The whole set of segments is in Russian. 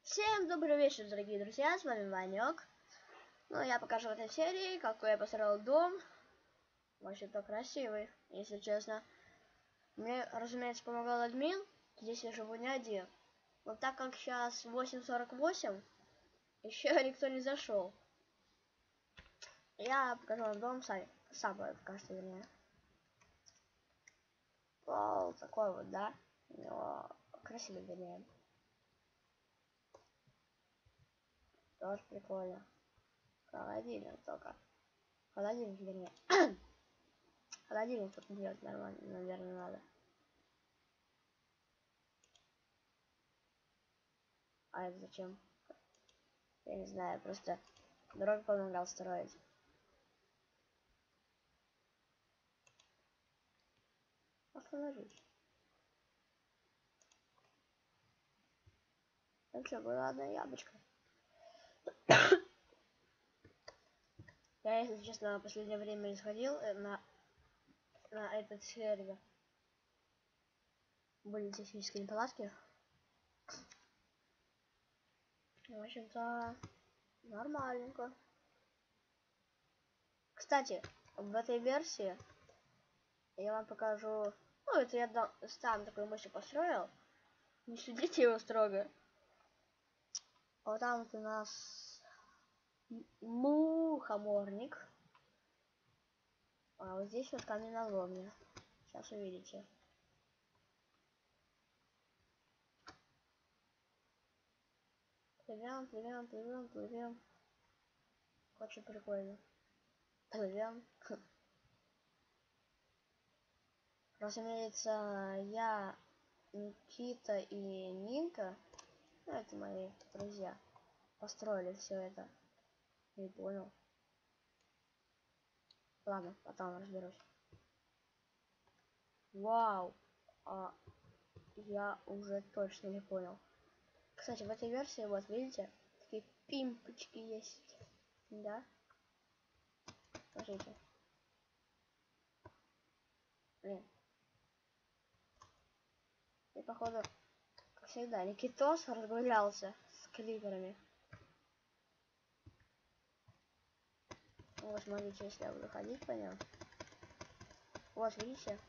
Всем добрый вечер, дорогие друзья, с вами Ванек. Ну, я покажу в этой серии, какой я построил дом. Очень-то красивый, если честно. Мне, разумеется, помогал админ. Здесь я живу не один. Но так как сейчас 8:48, еще никто не зашел. Я покажу вам дом сам покажу, вернее. Пол такой вот, да? Но красивый, вернее. Тоже прикольно. Холодильник только. Холодильник, вернее. Холодильник тут делать нормально, наверное, надо. А это зачем? Я не знаю, просто дорогу помогал строить. Остановись. Ну что, была одна яблочко. Я, если честно, в последнее время не сходил на этот сервер. Были технические неполадки. В общем-то, нормальненько. Кстати, в этой версии я вам покажу. Ну, это я сам такой мышью построил. Не судите его строго. А вот там вот у нас мухоморник. А вот здесь вот каменоломня. Сейчас увидите. Плывем. Очень прикольно. Плывем. Разумеется, я, Никита и Нинка, ну, это мои друзья, построили все это. Не понял. Ладно, потом разберусь. Вау! А я уже точно не понял. Кстати, в этой версии, вот видите, такие пимпочки есть. Да? Смотрите. Блин. И походу, как всегда, Никитос разгулялся с криперами. Вот смотрите, если я буду ходить по нему. Вот, видите?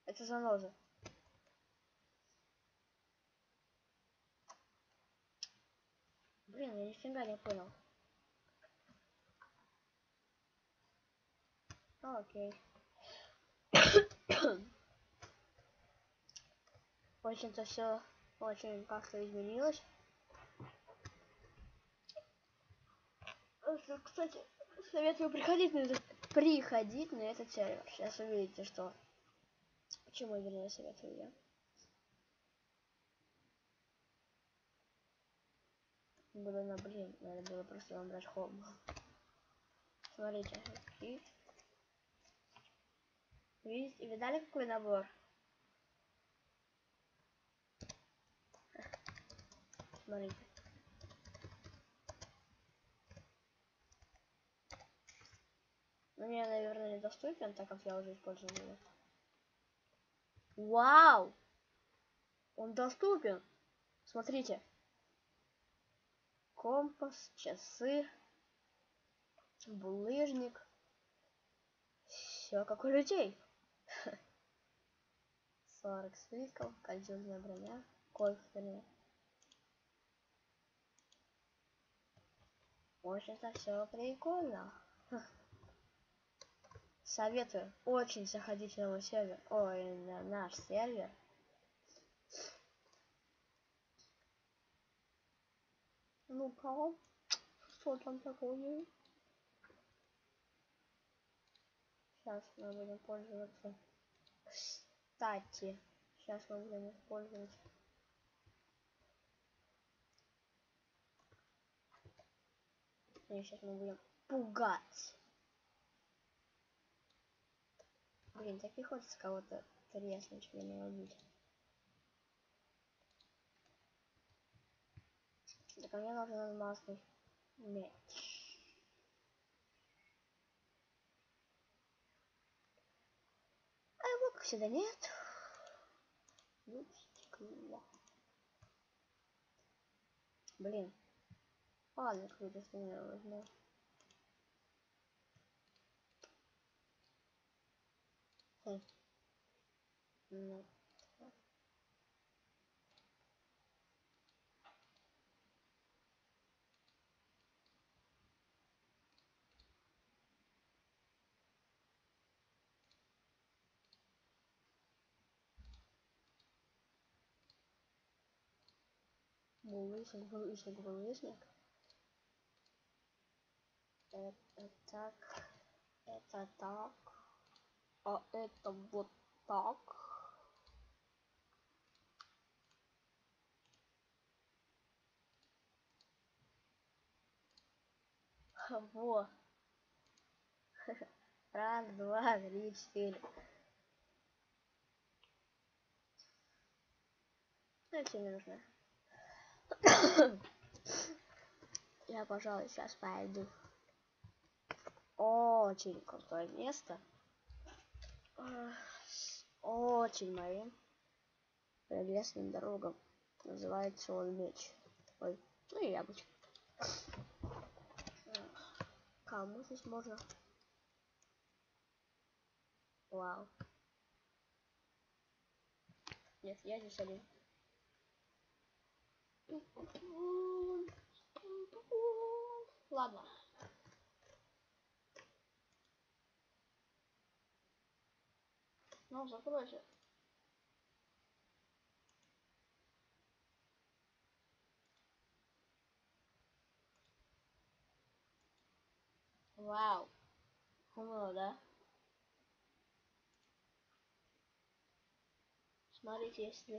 Это заноза. Блин, я нифига не понял. Окей. В общем-то все очень как-то изменилось. Кстати, советую приходить на этот сервер. Сейчас увидите, что почему, вернее, советую я. Блин, надо было просто вам брать хом. Смотрите, видите, видали какой набор? Смотрите. Ну, мне, наверное, недоступен, так как я уже использовал его. Вау! Он доступен! Смотрите. Компас, часы, булыжник. Все как у людей. 40 свитков, кольчужная броня, кофе, вернее. В общем-то, все прикольно. Советую очень заходить на мой сервер. Ой, на наш сервер. Ну-ка, что там такое? Сейчас мы будем пользоваться. Кстати, сейчас мы будем использовать. И сейчас мы будем пугать. Блин, так и хочется кого-то треснуть, меня убить. Так а мне нужен алмазный меч. А его, как всегда, нет. Лупстик. Москва. Блин. Ладно, какую-то фигню возьму. Ну. Булысник. Это так. Это так. А это вот так. Во. Раз, два, три, четыре. Это не нужно. Я, пожалуй, сейчас пойду. Очень крутое место. Очень моим прелестным дорогам. Называется он меч. Ой, ну и яблочко. Кому здесь можно? Вау. Нет, я здесь один. Ладно. Ну, закройся. Вау. Умно, да? Смотрите, если...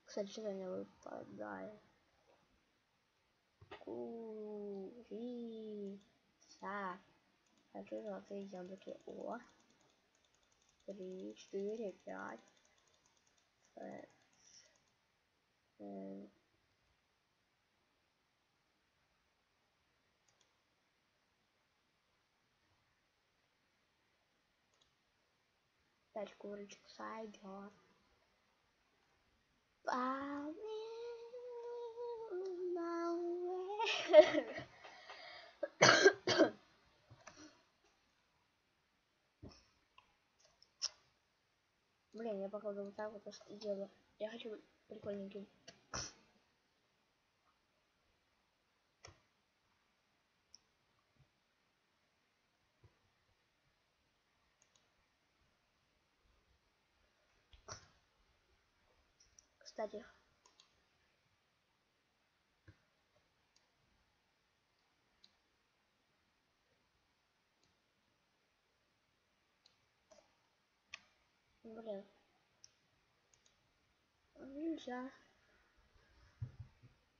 Кстати, что-то не выпадает. Курица. Хочу золотые яблоки. О. 3, 4, 5. 5 курочек сойдет. Блин, я походу вот так вот сделаю. Я хочу быть прикольненьким. Кстати, блин, нельзя.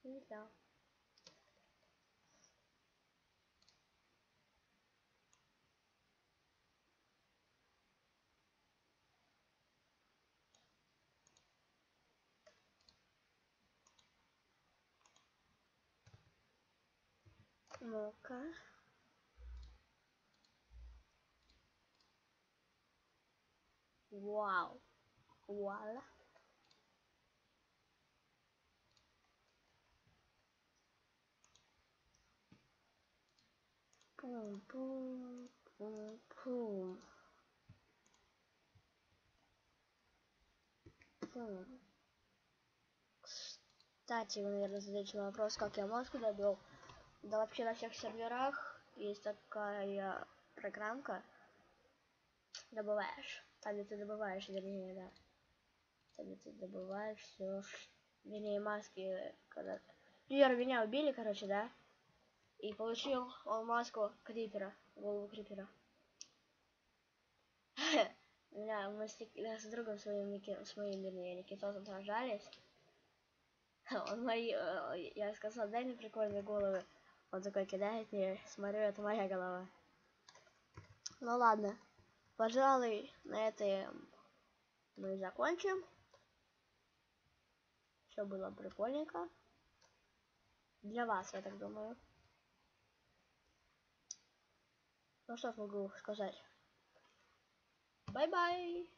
Нельзя. Ну-ка. Вау. Вуаля. Пум-пум-пум-пум. Пум. Кстати, вы, наверное, задаете вопрос, как я Москву добил. Да вообще на всех серверах есть такая программка. Добываешь. Там, где ты добываешь, вернее, да. Там, где ты добываешь все, вернее, маски, когда... Например, меня убили, короче, да? И получил он маску крипера, голову крипера. Да, мы с другом своим, вернее, Никитосом сражались. Он мои, я сказал, дай мне прикольные головы. Он такой кидает мне, смотрю, это моя голова. Ну ладно, пожалуй, на этой мы закончим. Все было прикольненько. Для вас, я так думаю. Ну что ж могу сказать. Бай-бай!